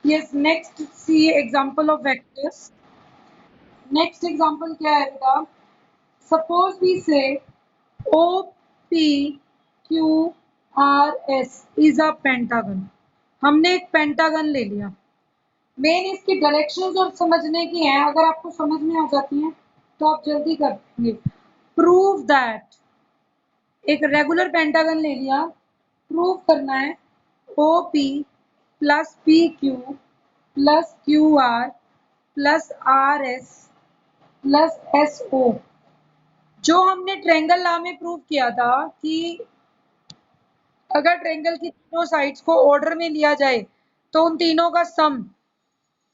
Yes, next see example of vectors. Next example क्या है बेटा? Suppose we say O P Q R S is a pentagon. हमने एक pentagon ले लिया। मेन इसकी डायरेक्शंस और समझने की है, अगर आपको समझ में आ जाती हैं तो आप जल्दी कर देंगे। प्रूव दैट, एक रेगुलर पेंटागन ले लिया, प्रूव करना है O P plus P Q plus Q R plus R S plus S O. जो हमने ट्रायंगल लॉ में प्रूव किया था कि अगर ट्रायंगल की तीनों साइड्स को ऑर्डर में लिया जाए तो उन तीनों का सम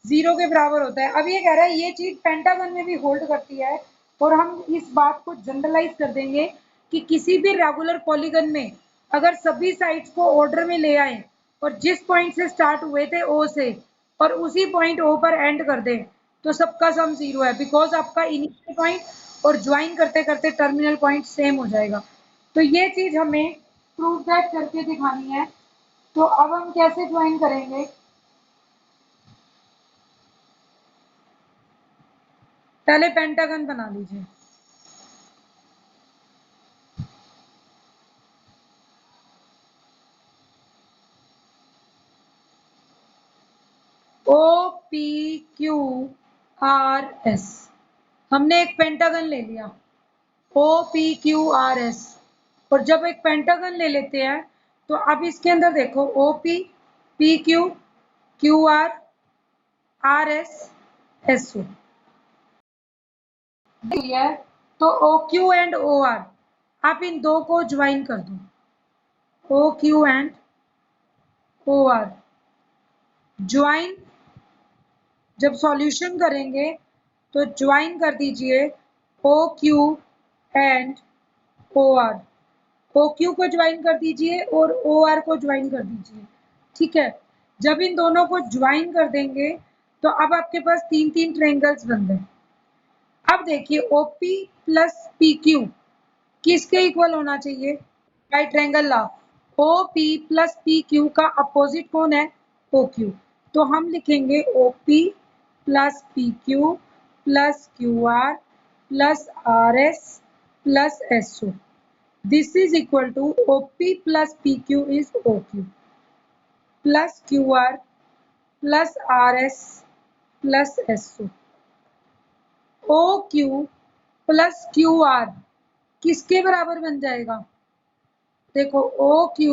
0 के बराबर होता है। अब ये कह रहा है ये चीज पेंटागन में भी होल्ड करती है, और हम इस बात को जनरलाइज कर देंगे कि किसी भी रेगुलर पॉलीगन में अगर सभी साइड्स को ऑर्डर में ले आए और जिस पॉइंट से स्टार्ट हुए थे ओ से और उसी पॉइंट ओ पर एंड कर दें तो सबका सम 0 है, बिकॉज आपका इनिशियल पॉइंट और ज्वाइन करते करते टर्मिनल पॉइंट सेम हो जाएगा। तो ये चीज हमें प्रूव दैट करके दिखानी है। तो अब हम कैसे ज्वाइन करेंगे? पहले पेंटागन बना लीजिए। O P Q R S, हमने एक पेंटागन ले लिया O P Q R S. और जब एक पेंटागन ले लेते हैं तो अब इसके अंदर देखो O P Q Q R S S O है। तो O Q and O R, आप इन दो को ज्वाइन कर दो, O Q and O R join. जब सॉल्यूशन करेंगे तो ज्वाइन कर दीजिए O Q and O R. O Q को ज्वाइन कर दीजिए और ओ आर को ज्वाइन कर दीजिए। ठीक है, जब इन दोनों को ज्वाइन कर देंगे तो अब आपके पास तीन तीन ट्रायंगल्स बन गए। अब देखिए ओपी प्लस पी क्यू किसके इक्वल होना चाहिए? Right triangle law. O P plus P Q का अपोजिट कौन है? O Q. तो हम लिखेंगे O P plus P Q plus Q R plus R S plus S O. This is equal to OP plus PQ is OQ plus QR plus RS plus SO। OQ plus QR किसके बराबर बन जाएगा? देखो OQ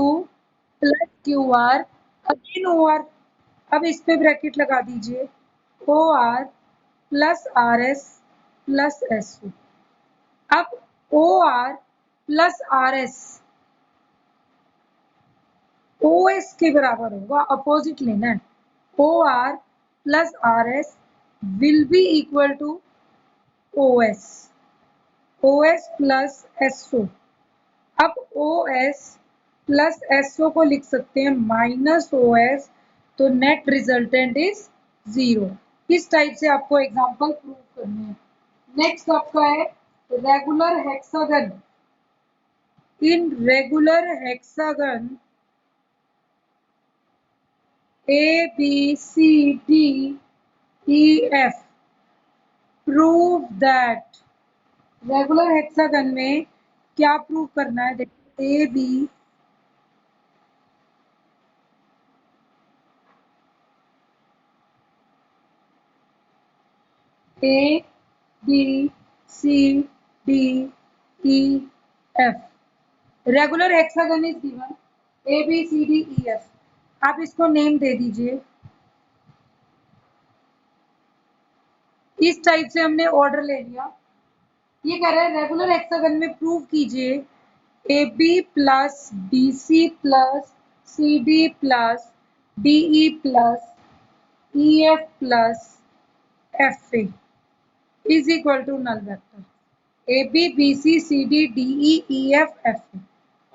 plus QR again OR, अब इस पे bracket लगा दीजिए OR plus RS plus SO। अब OR plus RS O S के बराबर होगा, अपोजिट लेना है। O R plus R S will be equal to O S plus S O. अब O S plus S O को लिख सकते हैं माइनस ओ एस, तो नेट रिजल्टेंट इज 0। इस टाइप से आपको एग्जांपल प्रूव करने हैं। नेक्स्ट आपका है regular hexagon. In regular hexagon A, B, C, D, E, F prove that. Regular hexagon में क्या प्रूव करना है? देखो A B C D E F. Regular hexagon is given A B C D E F. आप इसको name दे दीजिए। इस type से हमने ऑर्डर ले लिया। ये कह रहा है रेगुलर हेक्सागन में प्रूव कीजिए A B plus B C plus C D plus D E plus E F plus F A is equal to null vector. A B B C C D D E E F F A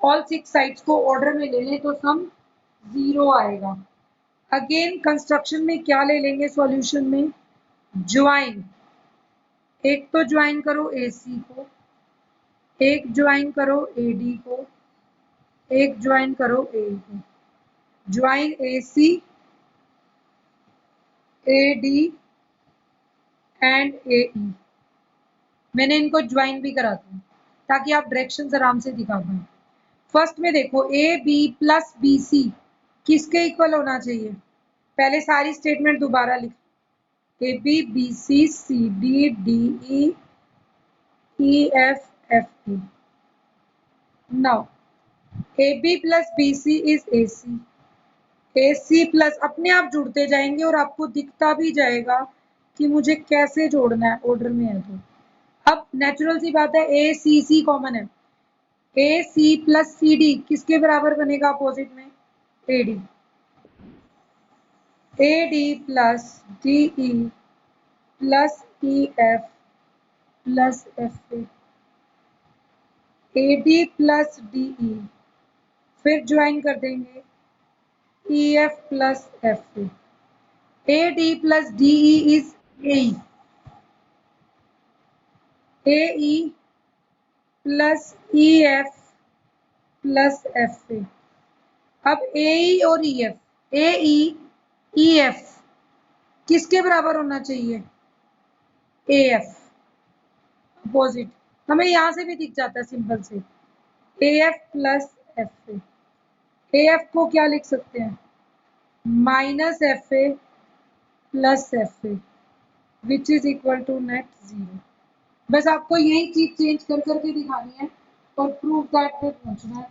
all 6 sides को order में ले लें तो सम 0 आएगा। Again construction में क्या ले लेंगे? सॉल्यूशन में ज्वाइन। एक तो ज्वाइन करो ए सी को, एक ज्वाइन करो ए डी को, एक ज्वाइन करो ए को। Join A C AD and AE। मैंने इनको ज्वाइन भी करा था ताकि आप डायरेक्शन आराम से दिखा पाए। फर्स्ट में देखो AB प्लस BC किसके इक्वल होना चाहिए? पहले सारी स्टेटमेंट दोबारा लिख। AB BC CD DE EF FE। Now AB plus BC is AC। AC plus अपने आप जुड़ते जाएंगे और आपको दिखता भी जाएगा कि मुझे कैसे जोड़ना है, ऑर्डर में है तो। अब नेचुरल सी बात है, ACC कॉमन है। AC प्लस CD किसके बराबर बनेगा अपोजिट में? AD। AD plus DE plus EF plus FA। AD plus DE फिर ज्वाइन कर देंगे EF plus FA। AD plus DE is AE। AE plus EF plus FA। अब AE और EF, AE EF किसके बराबर होना चाहिए? AF। अपोजिट हमें यहां से भी दिख जाता है सिंपल से। AF plus FA। AF को क्या लिख सकते हैं? Minus FA plus FA which is equal to net 0। बस आपको यही चीज चेंज कर करके दिखानी है और प्रूफ दैट पे पहुंचना है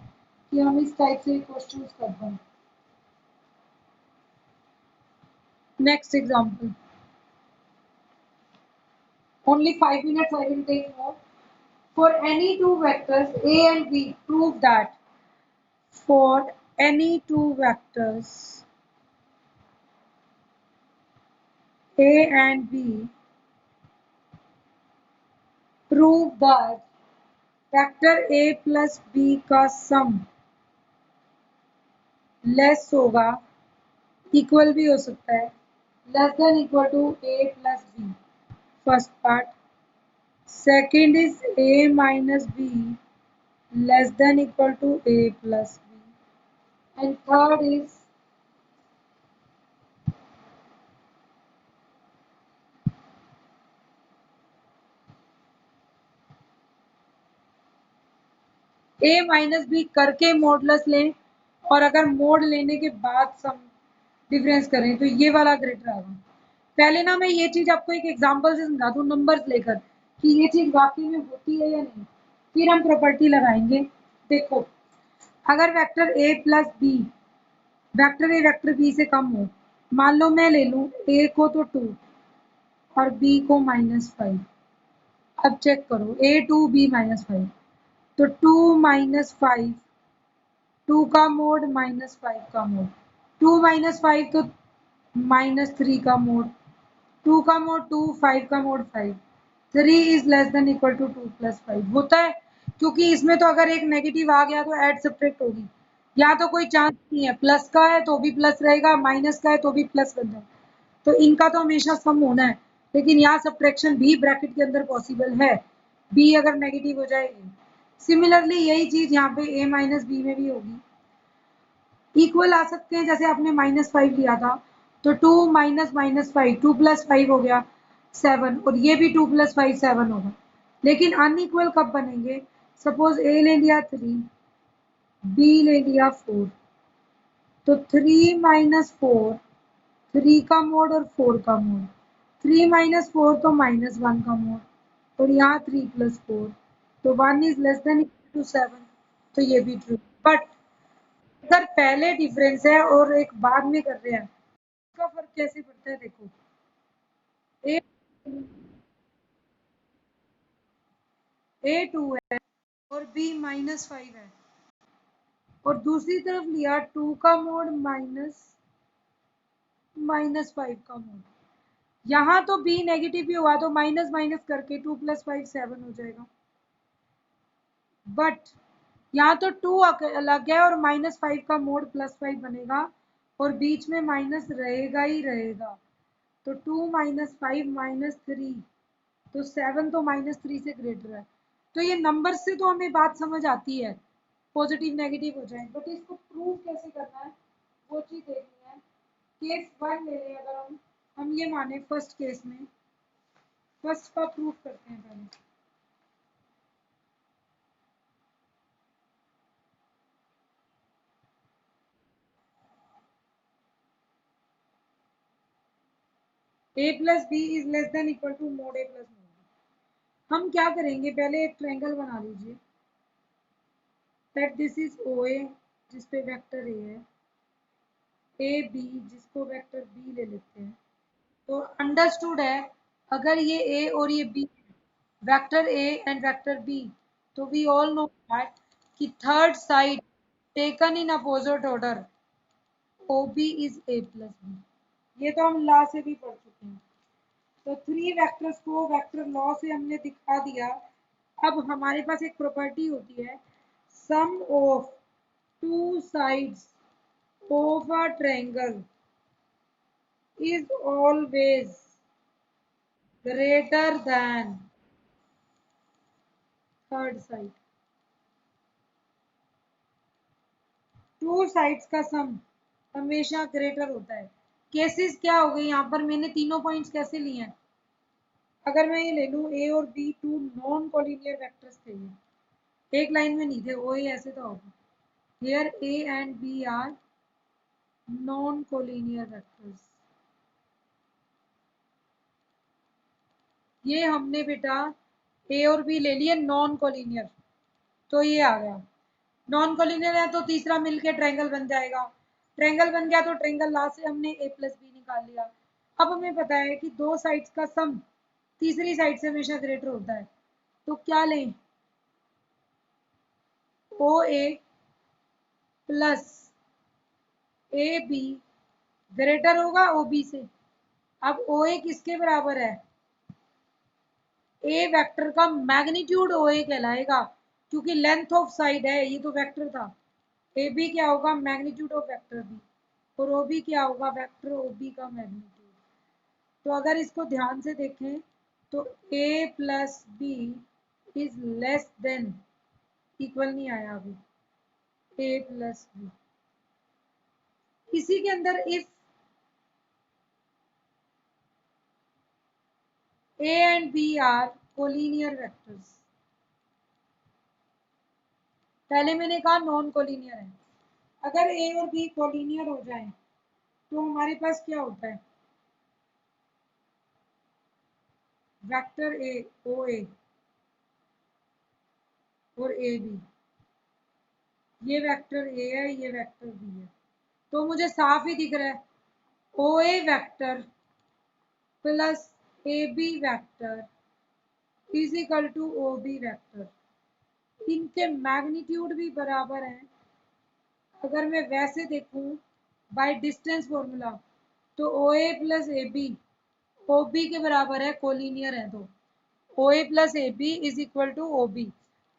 कि हम इस टाइप से क्वेश्चन कर पाए। Next example, only 5 minutes I will take more. For any two vectors A and B, prove that for any two vectors A and B, prove that vector A plus B का sum less होगा, equal भी हो सकता है, less than equal to A plus B। First part. Second is A minus B less than equal to A plus B, and third is A minus B करके modulus लें और अगर mode लेने के बाद सम डिफरेंस करें तो ये वाला ग्रेटर आएगा। पहले ना मैं ये चीज आपको एक एग्जांपल से समझा दूं नंबर्स लेकर कि ये चीज वाकई में होती है या नहीं, फिर हम प्रॉपर्टी लगाएंगे। देखो अगर vector A plus B vector A vector B से कम हो, मान लो मैं ले लूं A को तो 2 और B को -5। अब चेक करो A2 B -5 तो 2 -5 2 का मोड -5 का मोड 2 -5 तो -3 का मोड 2 का मोड 2 5 का mod 5 3 is less than equal to 2 plus 5 होता है, क्योंकि इसमें तो अगर एक नेगेटिव आ गया तो ऐड सब्ट्रैक्ट होगी। यहाँ तो कोई चांस नहीं है, प्लस का है तो भी प्लस रहेगा, माइनस का है तो भी प्लस बन जाएगा, तो इनका तो हमेशा सम होना है। लेकिन यहाँ सब्ट्रैक्शन भी ब्रैकेट के अंदर पॉसिबल है, बी अगर नेगेटिव हो जाएगी। सिमिलरली यही चीज यहाँ पे A माइनस बी में भी होगी, इक्वल आ सकते हैं। जैसे आपने -5 लिया था तो 2 माइनस -5 2 प्लस 5 हो गया 7, और ये भी 2 प्लस 5 7 होगा। लेकिन अनइक्वल कब बनेंगे? सपोज A ले लिया 3 B ले लिया 4 तो 3 माइनस 4 3 का मोड और 4 का मोड 3 माइनस 4 तो -1 का मोड और यहाँ 3 प्लस 4 तो 1 is less than equal to 7, तो ये भी ट्रू। बट अगर पहले डिफरेंस है और एक बाद में कर रहे हैं, इसका फर्क कैसे पड़ता है? देखो ए 2 है और B -5 है और दूसरी तरफ लिया 2 का मोड -5 का मोड। यहाँ तो B नेगेटिव भी हुआ तो माइनस माइनस करके 2 प्लस 5 7 हो जाएगा, बट यहाँ तो 2 अलग है और -5 का मोड +5 बनेगा और बीच में माइनस रहेगा ही रहेगा, तो 2 - 5 - 3 तो 7 तो -3 से ग्रेटर है। तो ये नंबर से तो हमें बात समझ आती है, पॉजिटिव नेगेटिव हो जाए, बट इसको प्रूव कैसे करना है वो चीज देखनी है। केस 1 ले लें अगर हम, हम ये माने फर्स्ट केस में, फर्स्ट का प्रूफ करते हैं पहले। a plus B is less than equal to mod A plus mod B. हम क्या करेंगे, पहले एक ट्रायंगल बना लीजिए that this is O A जिसपे वेक्टर ए है, ए बी जिसको वेक्टर बी ले लेते हैं। तो अंडरस्टूड है, अगर ये ए और ये B, vector A and vector B, तो वी ऑल नो दैट कि third side taken in opposite order O B is A plus B. ये तो हम लॉ से भी पढ़ चुके हैं। तो थ्री वेक्टर्स को वेक्टर लॉ से हमने दिखा दिया। अब हमारे पास एक प्रॉपर्टी होती है, sum of two sides of a triangle is always greater than third side। Two sides का सम हमेशा ग्रेटर होता है। केसेस क्या हो गए यहाँ पर, मैंने तीनों पॉइंट्स कैसे लिए हैं, अगर मैं ये ले लूँ ए और B two non collinear vectors थे, ये एक लाइन में नहीं थे, वो ही ऐसे तो होगा। Here A and B are non collinear vectors. ये हमने बेटा ए और बी ले लिए नॉन कोलिनियर, तो ये आ गया। नॉन कोलिनियर है तो तीसरा मिलके ट्रायंगल बन जाएगा, ट्रायंगल बन गया तो ट्रायंगल ला से हमने ए प्लस बी निकाल लिया। अब हमें पता है कि दो साइड्स का सम तीसरी साइड से हमेशा ग्रेटर होता है, तो क्या लें, ओ A plus A be greater होगा ओ बी से। अब ओ ए किसके बराबर है, ए वेक्टर का मैग्नीट्यूड ओ ए कहलाएगा, क्योंकि लेंथ ऑफ साइड है, ये तो वेक्टर था। ए बी क्या होगा, मैग्नीट्यूड ऑफ वेक्टर बी, और ओ बी क्या होगा, वेक्टर ओ बी का मैग्नीट्यूड। तो अगर इसको ध्यान से देखें तो A plus B is less than, equal नहीं आया अभी, ए प्लस बी। इसी के अंदर if A and B are collinear vectors, पहले मैंने कहा नॉन कोलिनियर है, अगर ए और बी कोलिनियर हो जाए तो हमारे पास क्या होता है, वेक्टर ए ओ ए और ए बी, ये वेक्टर ए है ये वेक्टर बी है, तो मुझे साफ ही दिख रहा है O A vector plus A B vector is equal to O B vector. इनके मैग्नीट्यूड भी बराबर हैं। अगर मैं वैसे देखूं बाय डिस्टेंस फॉर्मूला, तो O A plus A B O B के बराबर है, कोलिनियर है, तो O A plus A B is equal to O B.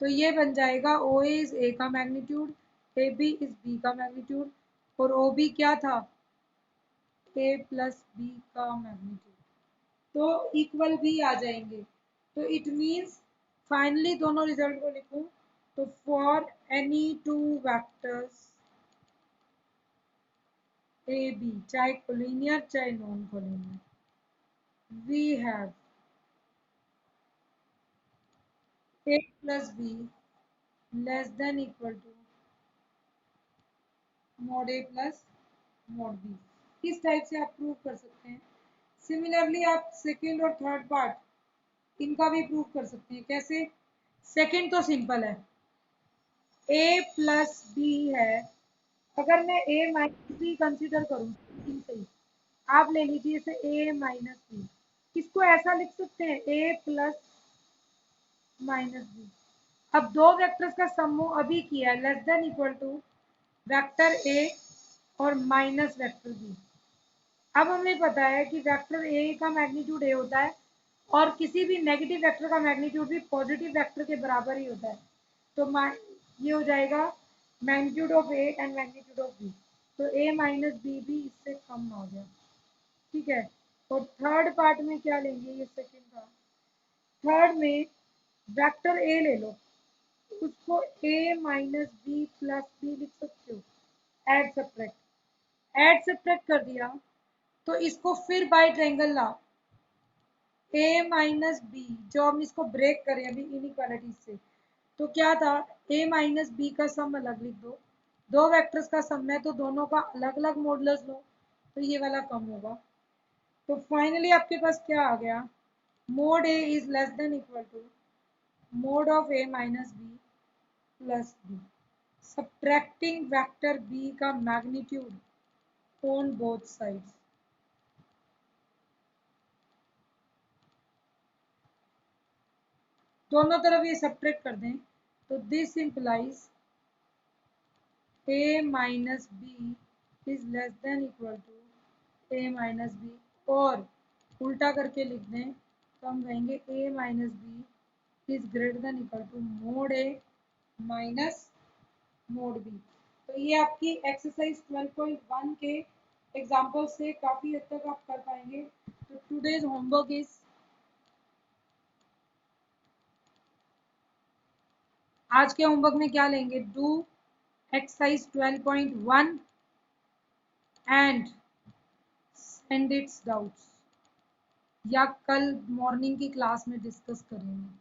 तो ये बन जाएगा ओ ए इज ए का magnitude, A B is B का मैग्नीट्यूड, और ओ बी क्या था, ए प्लस बी का मैग्नीट्यूड, तो इक्वल भी आ जाएंगे। तो इट मीन्स फाइनली दोनों रिजल्ट को लिखूं तो for any two vectors A B, चाहे कोलिनियर चाहे non collinear, we have A plus B less than equal to mod A plus mod B. इस टाइप से आप प्रूव कर सकते हैं। सिमिलरली आप सेकेंड और थर्ड पार्ट इनका भी प्रूव कर सकते हैं। कैसे, सेकेंड तो सिंपल है, ए प्लस बी है, अगर मैं ए माइनस बी कंसिडर करूँ, सही, आप ले लीजिए इसे ए माइनस बी, इसको ऐसा लिख सकते हैं ए प्लस माइनस बी। अब दो वेक्टर्स का समूह अभी किया है less than equal to vector A और माइनस वेक्टर बी। अब हमें पता है कि वेक्टर ए का मैग्नीट्यूड ए होता है, और किसी भी नेगेटिव वेक्टर का मैग्नीट्यूड भी पॉजिटिव वेक्टर के बराबर ही होता है। तो ये हो जाएगा magnitude of A and magnitude of B, तो ए माइनस बी भी इससे कम हो गया। ठीक है, और थर्ड पार्ट में क्या लेंगे, ये सेकेंड का, थर्ड में वेक्टर ए ले लो, उसको ए माइनस बी प्लस बी लिख सकते हो, एड सब्ट्रैक्ट, एड सब्ट्रैक्ट कर दिया तो इसको फिर बाय ट्रायंगल ला, ए माइनस बी, जो हम इसको ब्रेक करें अभी इनइक्वालिटी से, तो क्या था, ए माइनस बी का सम अलग लिख दो, दो वेक्टर्स का सम है तो दोनों का अलग अलग मॉडुलस लो, तो ये वाला कम होगा। तो फाइनली आपके पास क्या आ गया, mod A is less than equal to mod of A minus B plus B, subtracting vector B का मैग्नीट्यूड ऑन बोथ साइड्स। दोनों तरफ ये सब्ट्रैक्ट कर दें तो this implies a minus B is less than equal to a minus B, और उल्टा करके लिख दें तो हम कहेंगे a minus B is greater than equal to mod a minus mod B. तो ये आपकी एक्सरसाइज 12.1 के एग्जाम्पल से काफ़ी हद तक आप कर पाएंगे। तो टुडेज होमवर्क इज, आज के होमवर्क में क्या लेंगे, do exercise 12.1 and send it's doubts, या कल मॉर्निंग की क्लास में डिस्कस करेंगे।